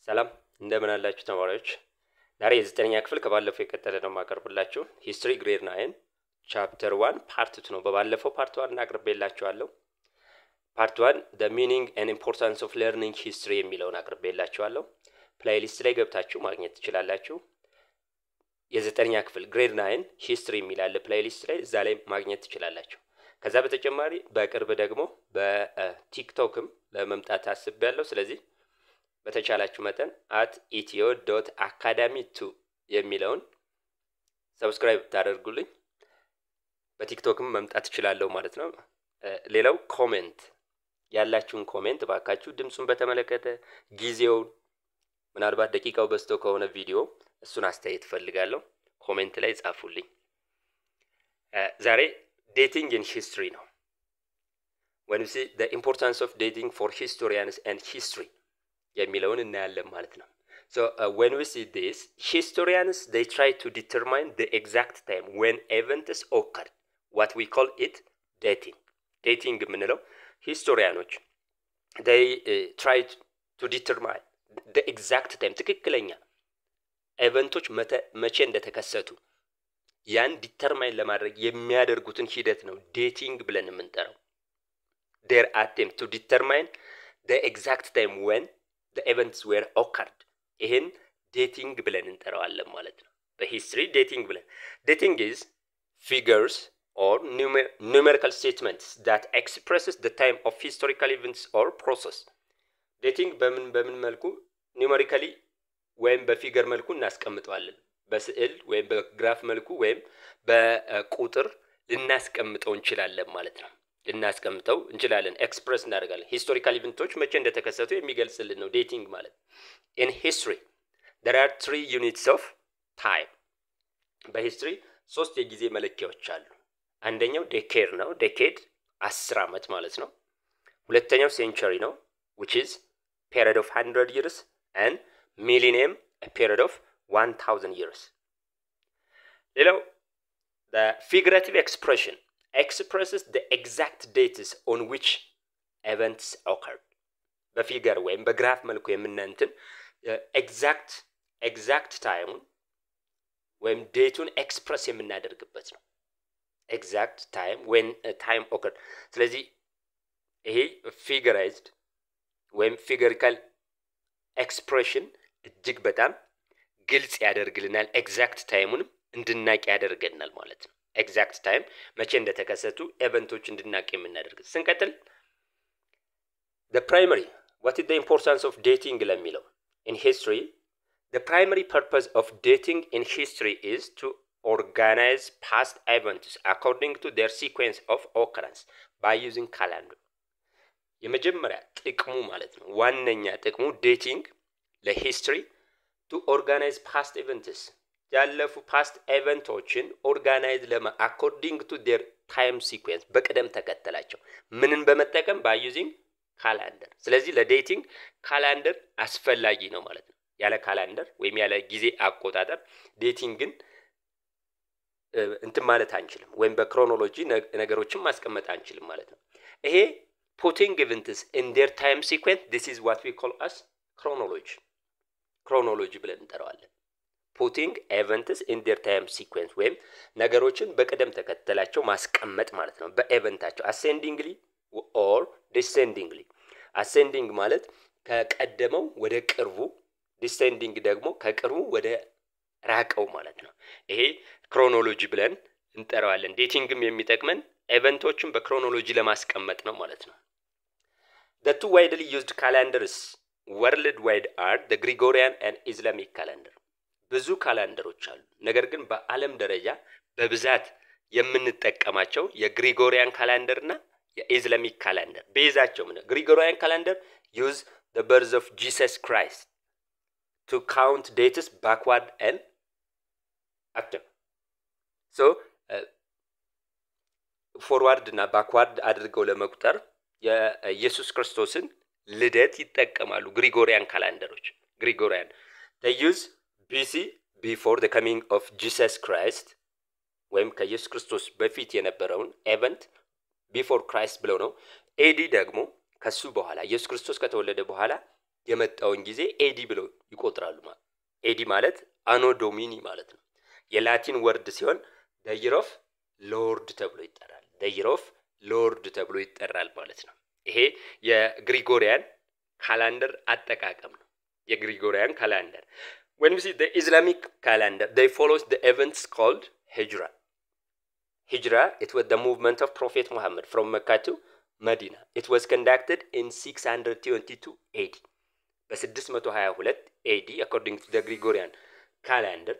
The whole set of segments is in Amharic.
ሰላም እንደምን አላችሁ ተማሪዎች? ዛሬ የዘጠነኛ ክፍል ከባለፈው የቀጠለ ነው ማቀርብላችሁ ሂስትሪ ግሬድ 9 ቻፕተር 1 ፓርት 2 ነው። በባለፈው ፓርት 1 አቅርቤላችኋለሁ። ፓርት 1 the meaning and importance of learning history የሚለውን አቅርቤላችኋለሁ። ፕሌይሊስት ላይ ገብታችሁ ማግኘት ትችላላችሁ። የዘጠነኛ ክፍል ግሬድ 9 ሂስትሪ የሚላል ፕሌይሊስት ላይ እዛ ላይ ማግኘት ትችላላችሁ። ከዛ በተጨማሪ በቅርብ ደግሞ በቲክቶክም ለመምጣት አስቤያለሁ። ስለዚህ በተቻላችሁ መጠን @etio.academy2 የሚለውን ሰብስክራይብ ታደርጉልኝ በቲክቶክም መምጣት እችላለሁ ማለት ነው። ሌላው ኮሜንት ያላችሁን ኮሜንት ባካችሁ ድምጹን በተመለከተ ጊዜው ምናልባት ደቂቃው በስቶ ከሆነ ቪዲዮ እሱን አስተያየት ፈልጋለሁ። ኮሜንት ላይ ጻፉልኝ። ዛሬ dating in history ነው። when we see the importance of dating for historians and history የሚለውን እናያለን ማለት ነው። So when we see this, historians they try to determine the exact time when events occurred. What we call it dating. Dating የምንለው historians they try to determine the exact time ትክክለኛ ኤቨንቶች መቼ እንደተከሰቱ ያን ዲተርማይን ለማድረግ የሚያደርጉትን ሂደት ነው ዴቲንግ ብለን የምንጠራው። Their attempt to determine the exact time when the events were occurred. ይሄን ዴቲንግ ብለን እንጠራዋለን ማለት ነው። በሂስትሪ ዴቲንግ ብለን dating is figures or numerical statements that expresses the time of historical events or process. dating በምን መልኩ ኑሜሪካሊ ወይም በፊገር መልኩ እናስቀምጠዋለን። በስዕል ወይም በግራፍ መልኩ ወይም በቁጥር ልናስቀምጠው እንችላለን ማለት ነው። ልናስቀምጠው እንችላለን ኤክስፕረስ እናደርጋለን። ሂስቶሪካል ኢቨንቶች መቼ እንደተከሰቱ የሚገልጽልን ነው ዴቲንግ ማለት። in history there are 3 units of time. በሂስትሪ 3 የጊዜ መለኪያዎች አሉ። አንደኛው ዴኬድ ነው። ዴኬድ 10 ዓመት ማለት ነው። ሁለተኛው ሴንቸሪ ነው which is period of 100 years and millennium a period of 1000 years. ሌላው the figurative expression expresses the exact dates on which events occurred. በፊገር ወይም በግራፍ መልኩ የምናንተን exact time ወይም ዴቱን ኤክስፕረስ የምናደርግበት ነው። exact time when a time occurred. ስለዚህ ይሄ figurized ወይም figurical expression እጅግ በጣም ግልጽ ያደርግልናል። ኤግዛክት ታይሙን እንድናቅ ያደርገናል ማለት ነው። ኤግዛክት ታይም መቼ እንደተከሰቱ ኤቨንቶች እንድናቅ የምናደርግ። ስንቀጥል the primary what is the importance of dating ለሚለው in history the primary purpose of dating in history is to organize past events according to their sequence of occurrence by using calendar. የመጀመሪያ ጥቅሙ ማለት ነው ዋነኛ ጥቅሙ dating ለሂስትሪ to organize past events ያለፉ past eventዎችን organize according to their time sequence በቅደም ተከተላቸው ምንን በመጠቀም by using calendar. ስለዚህ ለዴቲንግ ካላንደር አስፈላጊ ነው ማለት ነው። ያለ ካላንደር ወይም ያለ ጊዜ አቆጣጠር ዴቲንግን እንትን ማለት አንችልም ወይም በክሮኖሎጂ ነገሮችን ማስቀመጥ አንችልም ማለት ነው። ይሄ putting events in their time sequence this is what we call as chronology ብለን እንጠራዋለን። putting events in their time sequence ወይም ነገሮችን በቅደም ተከተላቸው ማስቀመጥ ማለት ነው በኤቨንታቸው ascendingly or descendingly. ascending ማለት ከቀደመው ወደ ቅርቡ descending ደግሞ ከቅርቡ ወደ ራቀው ማለት ነው። ይሄ ክሮኖሎጂ ብለን እንጠራዋለን። ዴቲንግም የሚጠቅመን ኤቨንቶችን በክሮኖሎጂ ለማስቀመጥ ነው ማለት ነው። the two widely used calendars worldwide are the Gregorian and Islamic calendar. ብዙ ካላንደሮች አሉ። ነገር ግን በአለም ደረጃ በብዛት የምንጠቀማቸው የግሪጎሪያን ካላንደርና የኢስላሚክ ካላንደር ቤዛቸው ነው። ግሪጎሪያን ካላንደር use the birth of Jesus Christ to count dates backward and after. So forward እና backward አድርገው ለመቁጠር የኢየሱስ ክርስቶስን ልደት ይጠቀማሉ ግሪጎሪያን ካላንደሮች። ግሪጎሪያን they use BC before the coming of Jesus Christ ወይም ከኢየሱስ ክርስቶስ በፊት የነበረውን ኤቨንት before Christ ብለው ነው። AD ደግሞ ከሱ በኋላ ኢየሱስ ክርስቶስ ከተወለደ በኋላ የመጣውን ጊዜ ኤዲ ብለው ይቆጥራሉ ማለት ኤዲ ማለት አኖ ዶሚኒ ማለት ነው የላቲን ወርድ ሲሆን the year of lord ተብሎ ይጠራል the year of lord ተብሎ ይጠራል ማለት ነው ይሄ የግሪጎሪያን ካላንደር አጠቃቀም ነው የግሪጎሪያን ካላንደር when we see the Islamic calendar they follow the events called Hijra it was the movement of Prophet Muhammad from Mecca to Medina it was conducted in 622 AD በ622 AD according to the Gregorian calendar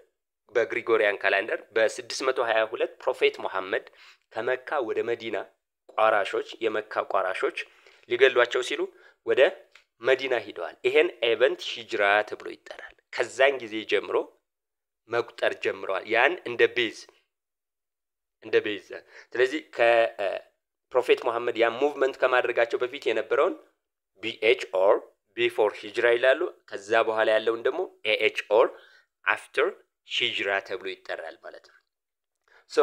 በግሪጎሪያን ካላንደር በ622 ፕሮፌት መሐመድ ከመካ ወደ መዲና ቋራሾች የመካ ቋራሾች ሊገሏቸው ሲሉ ወደ መዲና ሄደዋል ይሄን ኢቨንት ሂጅራ ተብሎ ይጠራል ከዛን ጊዜ ጀምሮ መቁጠር ጀምረዋል ያን እንደ ቤዝ ስለዚህ ከፕሮፌት መሐመድ ያ ሙቭመንት ከማድረጋቸው በፊት የነበረውን BH or before ሂጅራ ይላሉ ከዛ በኋላ ያለውን ደግሞ AH or after ሂጅራ ተብሎ ይጠራል ማለት ነው so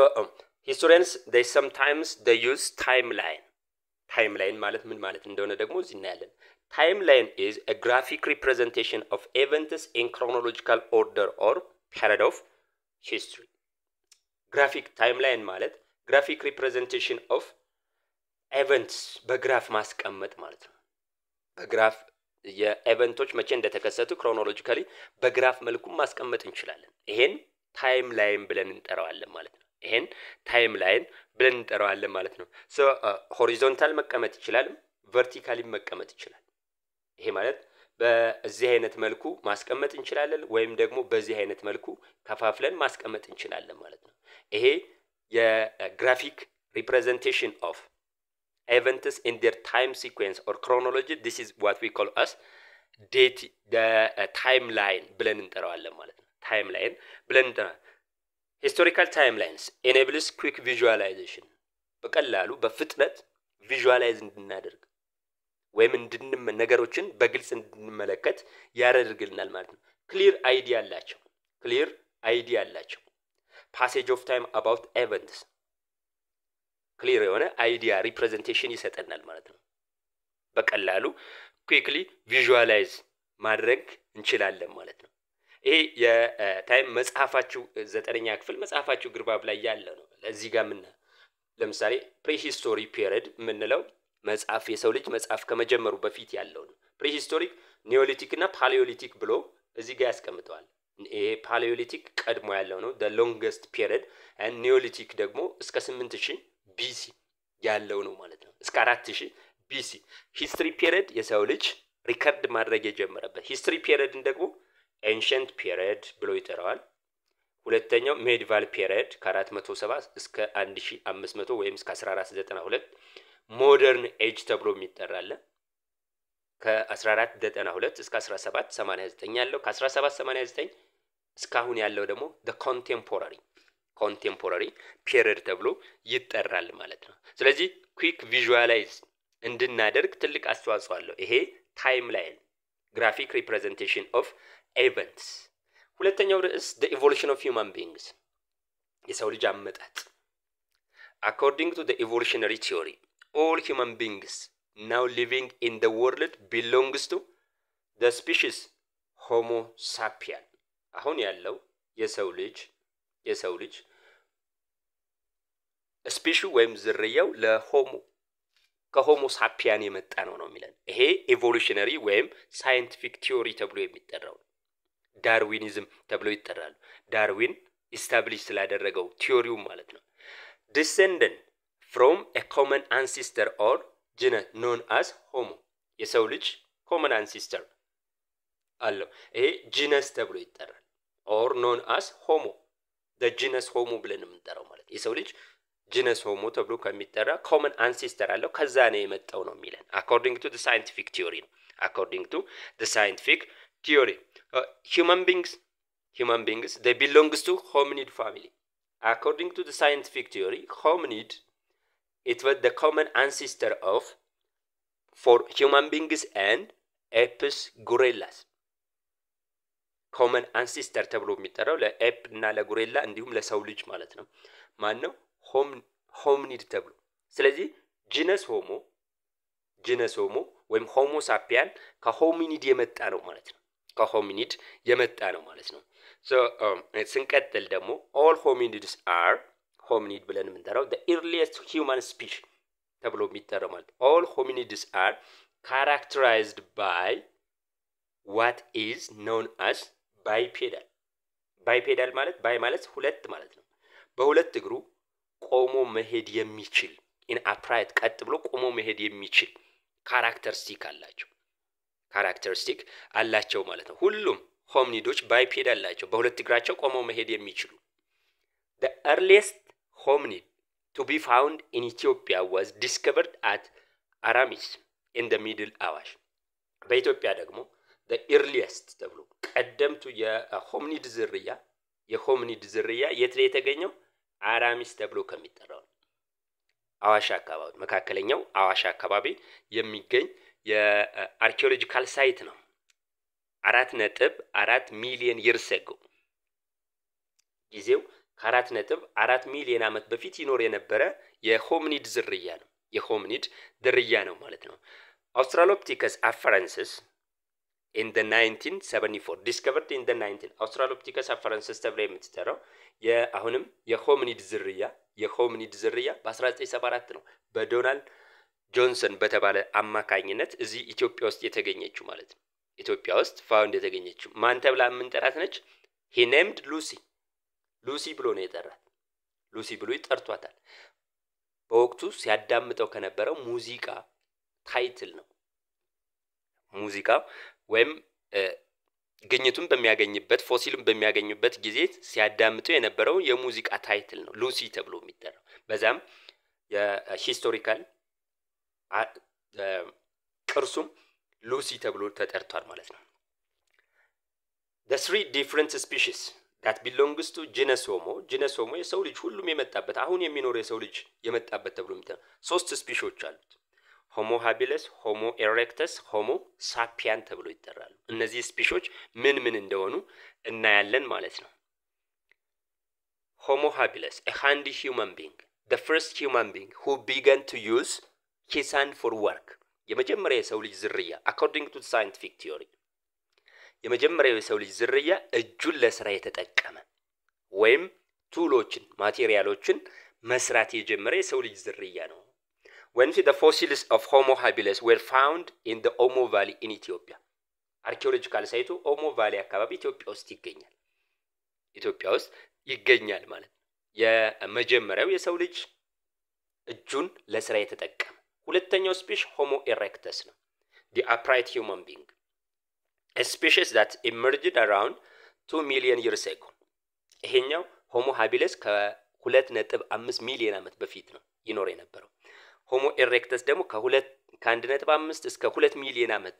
historians they sometimes they use timeline ማለት ምን ማለት እንደሆነ ደግሞ እዚህ እናያለን timeline is a graphic representation of events in chronological order or period of history graphic timeline ማለት graphic representation of events በግራፍ ማስቀመጥ ማለት ነው በግራፍ የኢቨንቶች መቼ እንደተከሰቱ ክሮኖሎጂካሊ በግራፍ መልኩ ማስቀመጥ እንችላለን ይሄን ታይምላይን ብለን እንጠራዋለን ማለት ነው so horizontal መቀመጥ ይችላል vertically መቀመጥ ይችላል ይሄ ማለት በዚህ አይነት መልኩ ማስቀመጥ እንችላለን ወይም ደግሞ በዚህ አይነት መልኩ ከፋፍለን ማስቀመጥ እንችላለን ማለት ነው ይሄ የግራፊክ representation of events in their time sequence or chronology this is what we call as date the timeline ብለን እንጠራዋለን ማለት ነው timeline ብለን እንጠራዋለን historical timelines enables quick visualization በቀላሉ በፍጥነት ቪዥዋላይዝ እንድናደርግ ወይም ነገሮችን በግልጽ እንድንመለከት ያደርግልናል ማለት ነው clear idea አላቸው passage of time about events clear የሆነ idea representation ይሰጠናል ማለት ነው በቀላሉ quickly visualize ማድረግ እንችላለን ማለት ነው ይሄ የታይም መጽሐፋችሁ 9ኛ ክፍል መጽሐፋችሁ ግርባብ ላይ ያለ ነው ለዚህ ጋር ምን ለምሳሌ prehistory period ምንለው መጽሐፍ የሰው ልጅ መጽሐፍ ከመጀመሩ በፊት ያለው ነው prehistoric neolithic እና paleolithic ብሎ እዚህ ጋር ያስቀምጠዋል ይሄ paleolithic ቀድሞ ያለው ነው the longest period and neolithic ደግሞ እስከ 8000 BC ያለው ነው ማለት ነው እስከ 4000 BC history period የሰው ልጅ ሪከርድ ማድረግ የጀመረበት history period ደግሞ ancient period ብሎ ይጠራዋል ሁለተኛው medieval period ከ470 እስከ 1500 ወይም እስከ 1492 modern age ተብሎ የሚጠራል ከ1492 እስከ 1789 ያለው ከ1789 እስካሁን ያለው ደግሞ the contemporary period ተብሎ ይጠራል ማለት ነው ስለዚህ quick visualize እንድናደርግ ትልቅ አስተዋጽኦ አለው ይሄ timeline graphic representation of events ሁለተኛው ርዕስ the evolution of human beings የሰው ልጅ አመጣጥ according to the evolutionary theory all human beings now living in the world belongs to the species homo sapien አሁን ያለው የሰው ልጅ ስፔሺሱ ወይም ዝርያው ከሆሞ ሳፒያን የመጣ ነው የሚለን ይሄ ኢቮሉሽነሪ ወይም ሳይንቲፊክ ቲዮሪ ተብሎ የሚጠራው ዳርዊኒዝም ተብሎ ይጠራል ዳርዊን ኢስታብሊሽ ስላደረገው ቲዮሪው ማለት ነው descendant from a common ancestor or genus known as homo የሰው ልጅ common ancestor አለው ይሄ genus ተብሎ ይጠራል or known as homo the genus homo ብለን የምንጠራው ማለት የሰው ልጅ genus homo ተብሎ ከሚጠራ common ancestor አለው ከዛ ነው የመጣው ነው የሚለን according to the scientific theory human beings they belongs to hominid family according to the scientific theory hominid it was the common ancestor of for human beings and apes gorillas common ancestor ተብሎ የሚጠራው ለኤፕ እና ለጎሪላ እንዲሁም ለሰው ልጅ ማለት ነው ማን ነው hominid ተብሎ ስለዚህ genus homo ወይም ሆሞ ሳፒያን ከሆሚኒድ የመጣ ነው ማለት ነው። ከሆሚኒድ የመጣ ነው ማለት ነው። ሶ ስንቀጥል ደግሞ all hominids are hominid ብለን የምንጠራው the earliest human species ተብሎ የሚጠራው ማለት all hominids are characterized by what is known as bipedal bipedal ማለት ሁለት ማለት ነው። በሁለት እግሩ ቆሞ መሄድ የሚችል in upright ቀጥ ብሎ ቆሞ መሄድ የሚችል ካራክተሪስቲክ አላቸው ማለት ነው። ሁሉም ሆሚኒዶች ባይፔዳል አላቸው፣ በሁለት እግራቸው ቆመው መሄድ የሚችሉ። The earliest hominid to be found in Ethiopia was discovered at Aramis in the Middle Awash. በኢትዮጵያ ደግሞ the earliest ተብሎ ቀደምቱ የሆሚኒድ ዝርያ የት ላይ የተገኘው? አራሚስ ተብሎ ከሚጠራው አዋሽ አካባቢ፣ መካከለኛው አዋሽ አካባቢ የሚገኝ የአርኪኦሎጂካል ሳይት ነው። 4.4 ሚሊዮን years ago ጊዜው ከ4.4 ሚሊዮን ዓመት በፊት ይኖር የነበረ የሆሚኒድ ዝርያ ነው ማለት ነው። Australopithecus afarensis in the 1974 discovered in the 19 Australopithecus afarensis ተብሎ የምትጠራው የአሁንም የሆሚኒድ ዝርያ በ1974 ነው በዶናልድ ጆንሰን በተባለ አማካኝነት እዚህ ኢትዮጵያ ውስጥ የተገኘችው ማለት ነው። ኢትዮጵያ ውስጥ ፋውንድ የተገኘችው ማን ተብላ የምንጠራት ነች? he named ሉሲ ብሎ ነው የጠራት። ሉሲ ብሎ ይጠርቷታል። በወቅቱ ሲያዳምጠው ከነበረው ሙዚቃ ታይትል ነው። ሙዚቃ ወይም ግኝቱን በሚያገኝበት ፎሲልን በሚያገኙበት ጊዜ ሲያዳምጠው የነበረው የሙዚቃ ታይትል ነው ሉሲ ተብሎ የሚጠራው። በዛም የሂስቶሪካል ቅርሱም ሉሲ ተብሎ ተጠርቷል ማለት ነው። The three different species that belongs to genus Homo የሰው ልጅ ሁሉም የመጣበት አሁን የሚኖር የሰው ልጅ የመጣበት ተብሎ የሚጠራው ሶስት ስፒሾች አሉት። Homo habilis, Homo erectus, Homo sapien ተብሎ ይጠራሉ። እነዚህ ስፒሾች ምን እንደሆኑ እናያለን ማለት ነው። Homo habilis, a handy human being, the first human being who began to use his hand for work. የመጀመሪያው የሰው ልጅ ዝርያ according to scientific theory የመጀመሪያው የሰው ልጅ ዝርያ እጁን ለስራ የተጠቀመ ወይም ቱሎችን ማቴሪያሎችን መስራት የጀመረ የሰው ልጅ ዝርያ ነው። When the fossils of Homo habilis were found in the Omo Valley in Ethiopia archaeological site Omo Valley አካባቢ ኢትዮጵያ ውስጥ ይገኛል ማለት የመጀመሪያው የሰው ልጅ እጁን ለስራ የተጠቀመ። ሁለተኛው ስፒሽ Homo erectus ነው the upright human being a species that emerged around 2 million years ago ይሄኛው Homo habilis ከ2.5 ሚሊዮን ዓመት በፊት ነው ይኖር የነበረው። Homo erectus ደግሞ ከ1.5 እስከ 2 ሚሊዮን ዓመት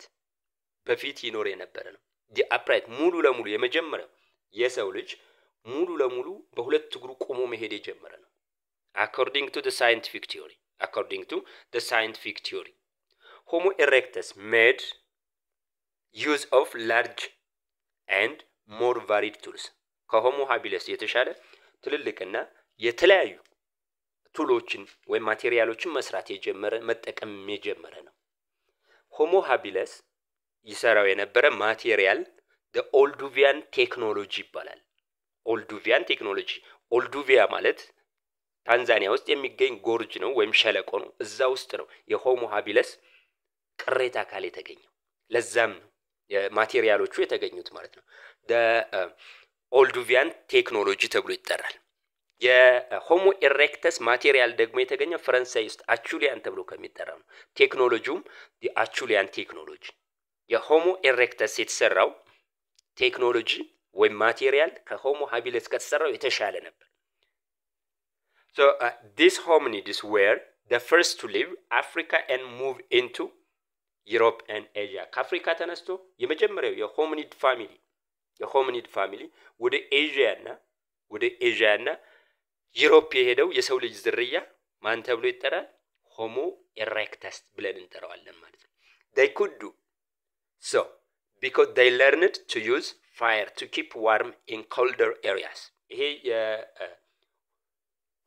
በፊት ይኖር የነበረ ነው። the upright ሙሉ ለሙሉ የመጀመሪያው የሰው ልጅ ሙሉ ለሙሉ በሁለት እግሩ ቆሞ መሄድ የጀመረ ነው according to the scientific theory. Homo erectus made use of large and more varied tools. ከሆሞ habilis የተሻለ ትልልቅና የተለያዩ ቱሎችን ወይ ማቴሪያሎችን መስራት መጠቀም የጀመረ ነው። Homo habilis ይሰራው የነበረ ማቴሪያል the Olduvian technology ይባላል። ኦልዱቪያ ማለት ታንዛኒያ ውስጥ የሚገኝ ጎርጅ ነው ወይም ሸለቆ ነው። እዛ ውስጥ ነው የሆሞ habilis ቅሬታ አካል የተገኘው። ለዛም ነው የማቴሪያሎቹ የተገኙት ማለት ነው። the Olduvian technology ተብሎ ይጠራል። የሆሞ erectus ማቴሪያል ደግሞ የተገኘው ፈረንሳይ ውስጥ አቹሊያን ተብሎ ከሚጠራው ነው። ቴክኖሎጂውም የአቹሊያን ቴክኖሎጂ። የሆሞ erectus የተሰራው ቴክኖሎጂ ወይ ማቴሪያል ከሆሞ habilis ከተሰራው የተሻለ ነበር። So these hominids were the first to leave Africa and move into Europe and Asia. ከአፍሪካ ተነስቶ የመጀመሪያው የሆሚኒድ ፋሚሊ ወደ ኤዥያና ዩሮፕ የሄደው የሰው ልጅ ዝርያ ማን ተብሎ ይጠራል? Homo erectus ብለን እንጠራዋለን ማለት ነው። They could do so because they learned to use fire to keep warm in colder areas. ይሄ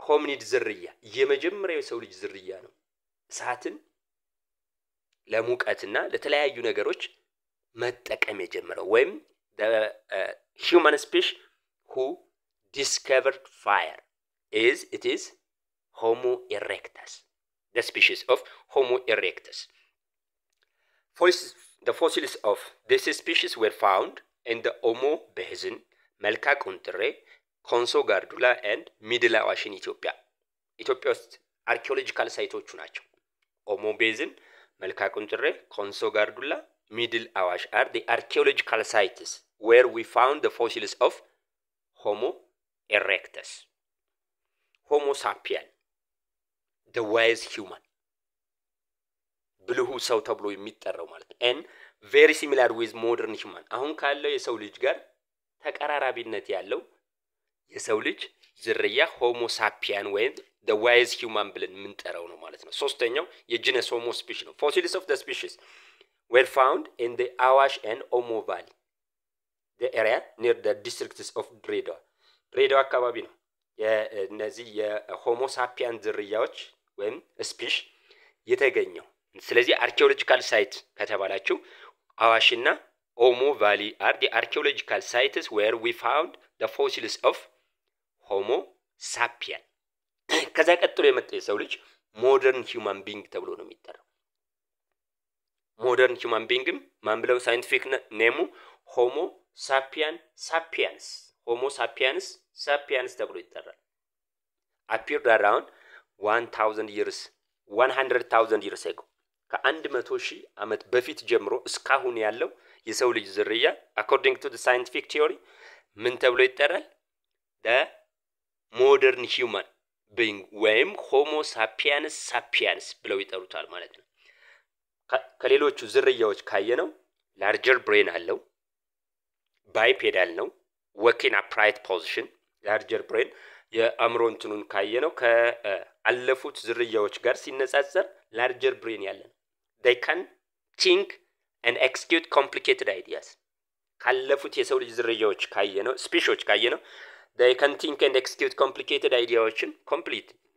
የሆሚኒድ ዝርያ የመጀመሪያው የሰው ልጅ ዝርያ ነው። እሳትን ለሙቀትና ለተለያዩ ነገሮች መጠቀም የጀመረው ወይም the human species who discovered fire it is Homo erectus, the species of Homo erectus. The fossils of this species were found in the Omo Basin, መልካ ቁንጥሬ፣ ኮንሶ ጋርዱላ and ሚድል አዋሽ in ኢትዮጵያ ውስጥ አርኪኦሎጂካል ሳይቶቹ ናቸው። ኦሞ ቤዝን፣ መልካ ቁንጥሬ፣ ኮንሶ ጋርዱላ፣ ሚድል አዋሽ are the archaeological sites where we found the fossils of Homo erectus. Homo sapien, the wise human, ብልሁ ሰው ተብሎ የሚጠራው ማለት ነው። and very similar with modern human, አሁን ካለው የሰው ልጅ ጋር ተቀራራቢነት ያለው የሰው ልጅ ዝርያ Homo sapien ወይም the wise human ብለን የምንጠራው ነው ማለት ነው። ሶስተኛው የጂነስ Homo species ነው። fossils of the species were found in the Awash and Omo Valley, the area near the districts of ድሬዳዋ አካባቢ ነው የነዚህ የሆሞ ሳፒያን ዝርያዎች ወይም ስፒሽ የተገኘው። ስለዚህ አርኪኦሎጂካል ሳይት ከተባላችሁ አዋሽና ኦሞ ቫሊ are the archaeological sites where we found the fossils of Homo sapien. ከዛ ቀጥሎ የመጣው የሰው ልጅ ሞደርን ሂውማን ቢንግ ተብሎ ነው የሚጠራው። ሞደርን ሂውማን ቢንግም ማን ብለው ሳይንቲፊክ ኔሙ Homo sapiens Homo sapiens ተብሎ ይጠራል። appeared around 100,000 years ago, ከ100,000 ዓመት በፊት ጀምሮ እስካሁን ያለው የሰው ልጅ ዝርያ according to the scientific theory ምን ተብሎ ይጠራል? the modern human being ወይም Homo sapiens ብለው ይጠሩታል ማለት ነው። ከሌሎቹ ዝርያዎች ካየነው larger brain አለው፣ bipedal ነው፣ working upright position, larger brain የአእምሮ እንትኑን ካየነው ከአለፉት ዝርያዎች ጋር ሲነጻጸር larger brain ያለን they can think and execute complicated ideas. ካለፉት የሰው ልጅ ዝርያዎች ካየነው ስፒሾች ካየነው they can think and execute complicated ideaዎችን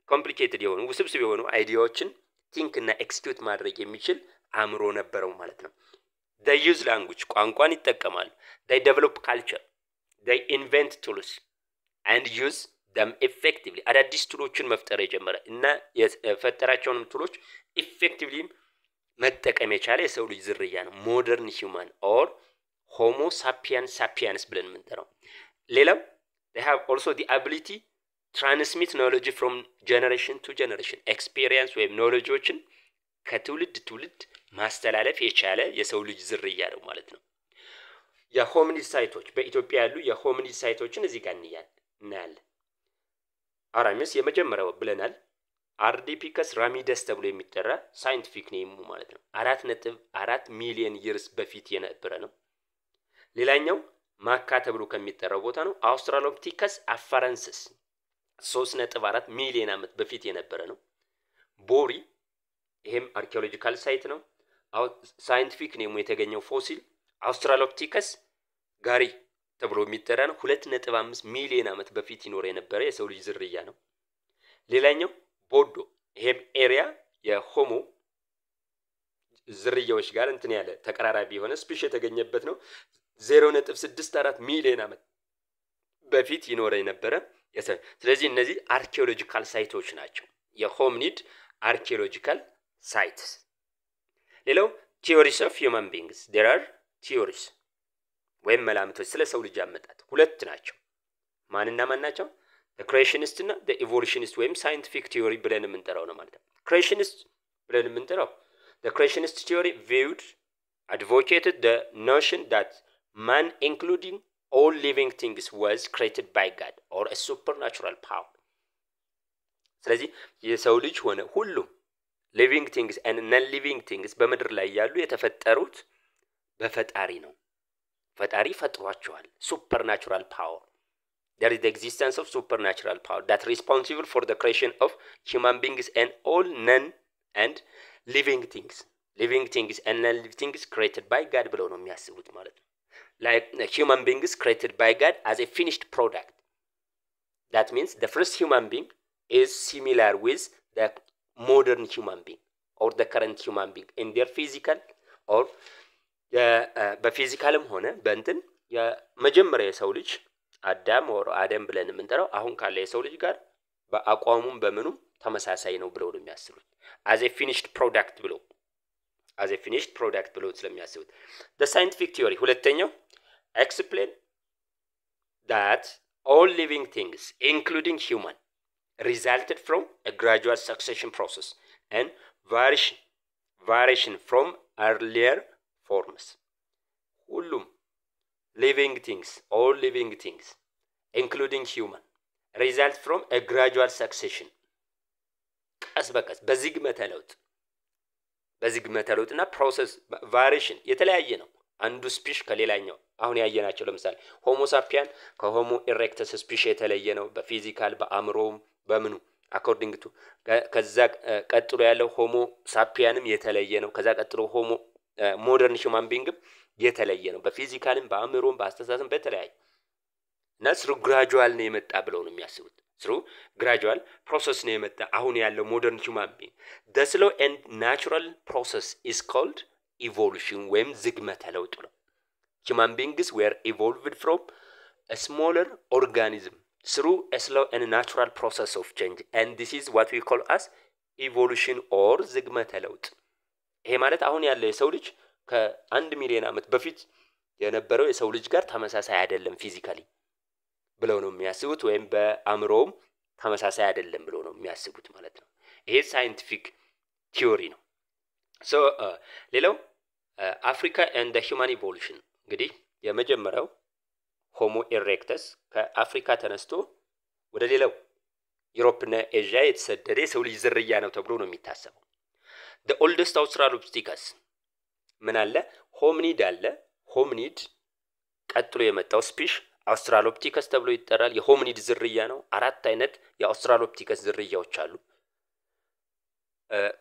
complicated የሆኑ ውስብስብ የሆኑ አይዲያዎችን think እና execute ማድረግ የሚችል አእምሮ ነበረው ማለት ነው። they use language, ቋንቋን ይጠቀማሉ። they develop culture, they invent tools and use them effectively. አዳዲስ ቱሎችን መፍጠር የጀመረ እና የፈጠራቸውን ቱሎች effectively መጠቀም የቻለ የሰው ልጅ ዝርያ ነው ሞደርን ሂውማን or Homo sapiens ብለን የምንጠራው። ሌላው they have also the ability transmit knowledge from generation to generation, experience ወይም ኖሌጆችን ከትውልድ ትውልድ ማስተላለፍ የቻለ የሰው ልጅ ዝርያ ነው ማለት ነው። የሆሚኒድ ሳይቶች በኢትዮጵያ ያሉ የሆሚኒድ ሳይቶችን እዚህ ጋር እናያለን። አራሚስ የመጀመሪያው ብለናል አርዲፒከስ ራሚደስ ተብሎ የሚጠራ ሳይንቲፊክ ኔሙ ማለት ነው። 4.4 ሚሊዮን ይርስ በፊት የነበረ ነው። ሌላኛው ማካ ተብሎ ከሚጠራው ቦታ ነው። አውስትራሎፒቲከስ አፋረንሲስ 3.4 ሚሊዮን ዓመት በፊት የነበረ ነው። ቦሪ ይሄም አርኪኦሎጂካል ሳይት ነው። ሳይንቲፊክ ኔሙ የተገኘው ፎሲል አውስትራሎፒቲከስ ጋሪ ተብሎ የሚጠራ ነው። 2.5 ሚሊዮን ዓመት በፊት ይኖር የነበረ የሰው ልጅ ዝርያ ነው። ሌላኛው ቦዶ ይሄም ኤሪያ የሆሞ ዝርያዎች ጋር እንትን ያለ ተቀራራቢ የሆነ ስፒሽ የተገኘበት ነው። 0.64 ሚሊዮን ዓመት በፊት ይኖር የነበረ ስለዚህ እነዚህ አርኪኦሎጂካል ሳይቶች ናቸው የሆሚኒድ አርኪኦሎጂካል sites. ሌላው theories of human beings. there are theories ወይም መላምቶች ስለ ሰው ልጅ አመጣጥ ሁለት ናቸው። ማንና ማን ናቸው? the creationist እና the evolutionist ወይም scientific theory ብለን የምንጠራው ነው ማለት ነው። creationist ብለን የምንጠራው the creationist theory viewed advocated the notion that man including all living things was created by God or a supernatural power. ስለዚህ የሰው ልጅ ሆነ ሁሉም living things and non-living things በመድር ላይ ያሉ የተፈጠሩት በፈጣሪ ነው። ፈጣሪ ፈጥሯቸዋል። supernatural power. There is the existence of supernatural power that responsible for the creation of human beings and all non and living things. Living things and non-living things created by God ብለው ነው የሚያስቡት ማለት ነው። Like human beings created by God as a finished product. That means the first human being is similar with the modern human being or the current human being in their physical or በፊዚካልም ሆነ በእንትን የመጀመሪያ የሰው ልጅ አዳም or አደም ብለን የምንጠራው አሁን ካለ የሰው ልጅ ጋር በአቋሙም በምኑም ተመሳሳይ ነው ብለው ነው የሚያስቡት as a finished product ብለው ስለሚያስቡት the scientific theory ሁለተኛው explain that all living things including human resulted from a gradual succession process and variation from earlier forms ሁሉም living things all living things including human result from a gradual succession ቀስ በቀስ በዝግመተ ለውጥና ፕሮሰስ ቫሪዬሽን የተለያየ ነው አንዱ ስፒሽ ከሌላኛው አሁን ያየናቸው ለምሳሌ ሆሞ ሳፒያን ከሆሞ ኢሬክተስ ስፒሽ የተለየ ነው በፊዚካል በአእምሮም በምኑ according to ከዛ ቀጥሎ ያለው ሆሞ ሳፒያንም የተለየ ነው ከዛ ቀጥሎ ሆሞ ሞደርን ሂውማን ቢንግ የተለየ ነው በፊዚካልም በአእምሮም በአስተሳሰብም በተለያየ እና through gradual ነው የመጣ ብለው ነው የሚያስቡት through gradual process ነው የመጣ አሁን ያለው ሞደርን ሂውማን ቢንግ the slow and natural process is called evolution ወይም ዝግመተ ለውጥ ነው human beings were evolved from a smaller organism through a slow and natural process of change and this is what we call as evolution or ዝግመተ ለውጥ ይሄ ማለት አሁን ያለው የሰው ልጅ ከ1 ሚሊዮን ዓመት በፊት የነበረው የሰው ልጅ ጋር ተመሳሳይ አይደለም ፊዚካሊ ብለው ነው የሚያስቡት ወይም በአእምሮም ተመሳሳይ አይደለም ብለው ነው የሚያስቡት ማለት ነው ይሄ ሳይንቲፊክ ቲዮሪ ነው so ሌላው አፍሪካ and the human evolution እንግዲህ የመጀመሪያው ሆሞ ኢሬክተስ ከአፍሪካ ተነስቶ ወደ ሌላው ዩሮፕና ኤዥያ የተሰደደ የሰው ልጅ ዝርያ ነው ተብሎ ነው የሚታሰበው the oldest australopithecus ምን አለ ሆሚኒድ አለ ሆሚኒድ ቀጥሎ የመጣው ስፒሽ አውስትራሎፒቲከስ ተብሎ ይጠራል የሆሚኒድ ዝርያ ነው አራት አይነት የአውስትራሎፒቲከስ ዝርያዎች አሉ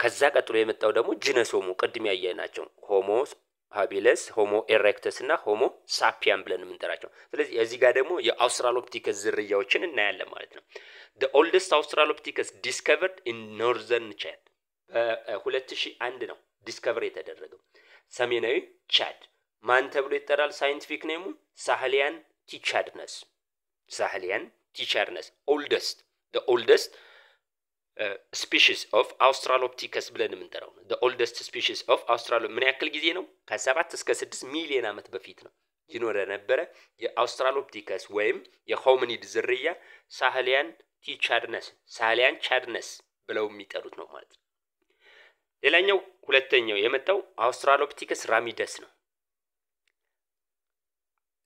ከዛ ቀጥሎ የመጣው ደግሞ ጂነስ ሆሞ ቀድም ያያናቸው ሆሞ ሃቢለስ ሆሞ ኢሬክተስ እና ሆሞ ሳፒያን ብለን የምንጠራቸው ስለዚህ እዚህ ጋር ደግሞ የአውስትራሎፒቲከስ ዝርያዎችን እናያለን ማለት ነው the oldest australopithecus discovered in northern chad በ2001 ነው ዲስከቨር የተደረገው ሰሜናዊ ቻድ ማን ተብሎ ይጠራል ሳይንቲፊክ ኔሙ ሳህሊያን ቲቻድነስ the oldest species of australopithecus ብለን የምንጠራው the oldest species of ምን ያክል ጊዜ ነው ከ7 እስከ 6 ሚሊዮን ዓመት በፊት ነው ይኖር የነበረ የአውስትራሎፒቲከስ ወይም የሆሚኒድ ዝርያ ሳህሊያን ቻድነስ ብለው የሚጠሩት ነው ማለት ነው ሌላኛው ሁለተኛው የመጣው አውስትራሎፒቲከስ ራሚደስ ነው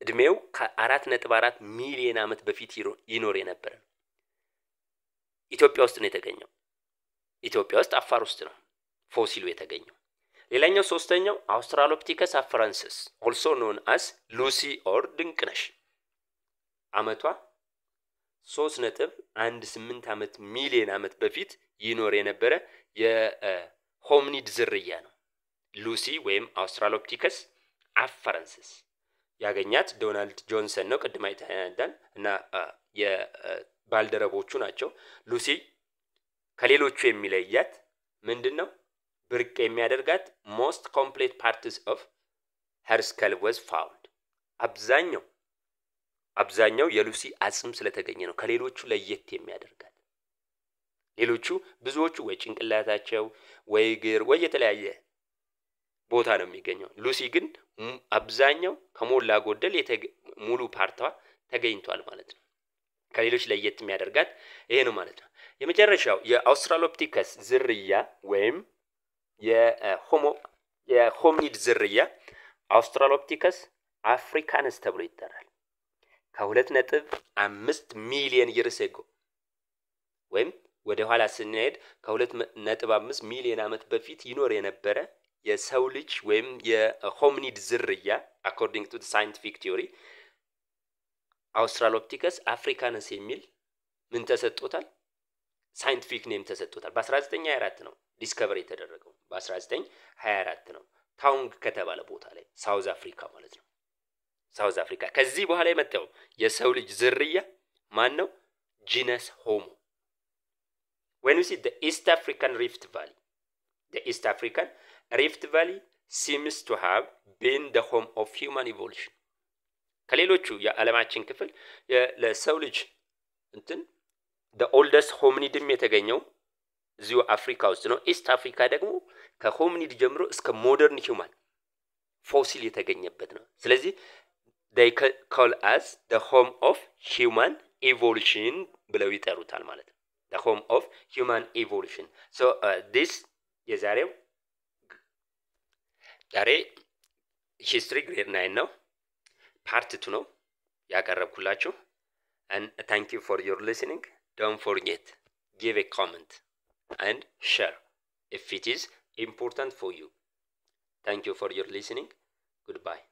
እድሜው ከ4.4 ሚሊዮን ዓመት በፊት ይኖር የነበረ ኢትዮጵያ ውስጥ ነው የተገኘው ኢትዮጵያ ውስጥ አፋር ውስጥ ነው ፎሲሉ የተገኘው ሌላኛው ሶስተኛው አውስትራሎፒቲከስ አፍራንሲስ also known as lucy or ድንቅነሽ አመቷ 3.18 ዓመት ሚሊዮን ዓመት በፊት ይኖር የነበረ የሆሚኒድ ዝርያ ነው ሉሲ ወይም አውስትራሎፒቲከስ አፍራንሲስ ያገኛት ዶናልድ ጆንሰን ነው ቀድማ አይተናል እና የባልደረቦቹ ናቸው ሉሲ ከሌሎቹ የሚለያት ምንድነው ብርቅ የሚያደርጋት most complete parts of her skull was found አብዛኛው የሉሲ አጽም ስለተገኘ ነው ከሌሎቹ ለየት የሚያደርጋት ሌሎቹ ብዙዎቹ ወይ ጭንቅላታቸው ወይ እግር ወይ የተለያየ ቦታ ነው የሚገኘው ሉሲ ግን አብዛኛው ከሞላ ጎደል ሙሉ ፓርቷ ተገኝቷል ማለት ነው ከሌሎች ለየት የሚያደርጋት ይሄ ነው ማለት ነው የመጨረሻው የአውስትራሎፒቲከስ ዝርያ ወይም የሆሚኒድ ዝርያ አውስትራሎፒቲከስ አፍሪካንስ ተብሎ ይጠራል ከ2.5 ሚሊዮን years ago ወይም ወደ ኋላ ስንሄድ ከ2.5 ሚሊዮን ዓመት በፊት ይኖር የነበረ የሰው ልጅ ወይም የሆሚኒድ ዝርያ according to the scientific theory አውስትራሎፒቲከስ አፍሪካንስ የሚል ምን ተሰጥቶታል ሳይንቲፊክ ኔም ተሰጥቶታል በ1924 ነው ዲስከቨሪ የተደረገው በ1924 ነው ታውንግ ከተባለ ቦታ ላይ ሳውዝ አፍሪካ ማለት ነው ሳውዝ አፍሪካ ከዚህ በኋላ የመጣው የሰው ልጅ ዝርያ ማን ነው ጂነስ ሆሞ when we see the East African Rift Valley the East African Rift Valley seems to have been the home of human evolution. ከሌሎቹ የዓለማችን ክፍል ለሰው ልጅ እንትን the oldest hominidም የተገኘው እዚሁ አፍሪካ ውስጥ ነው። ኢስት አፍሪካ ደግሞ ከሆሚኒድ ጀምሮ እስከ ሞደርን ሂውማን ፎሲል የተገኘበት ነው። ስለዚህ they call us the home of human evolution ብለው ይጠሩታል ማለት ነው። the home of human evolution. So this የዛሬው ዛሬ history grade 9 ነው part 2 ነው ያቀረብኩላችሁ and thank you for your listening. Don't forget, give a comment and share if it is important for you. Thank you for your listening. Goodbye.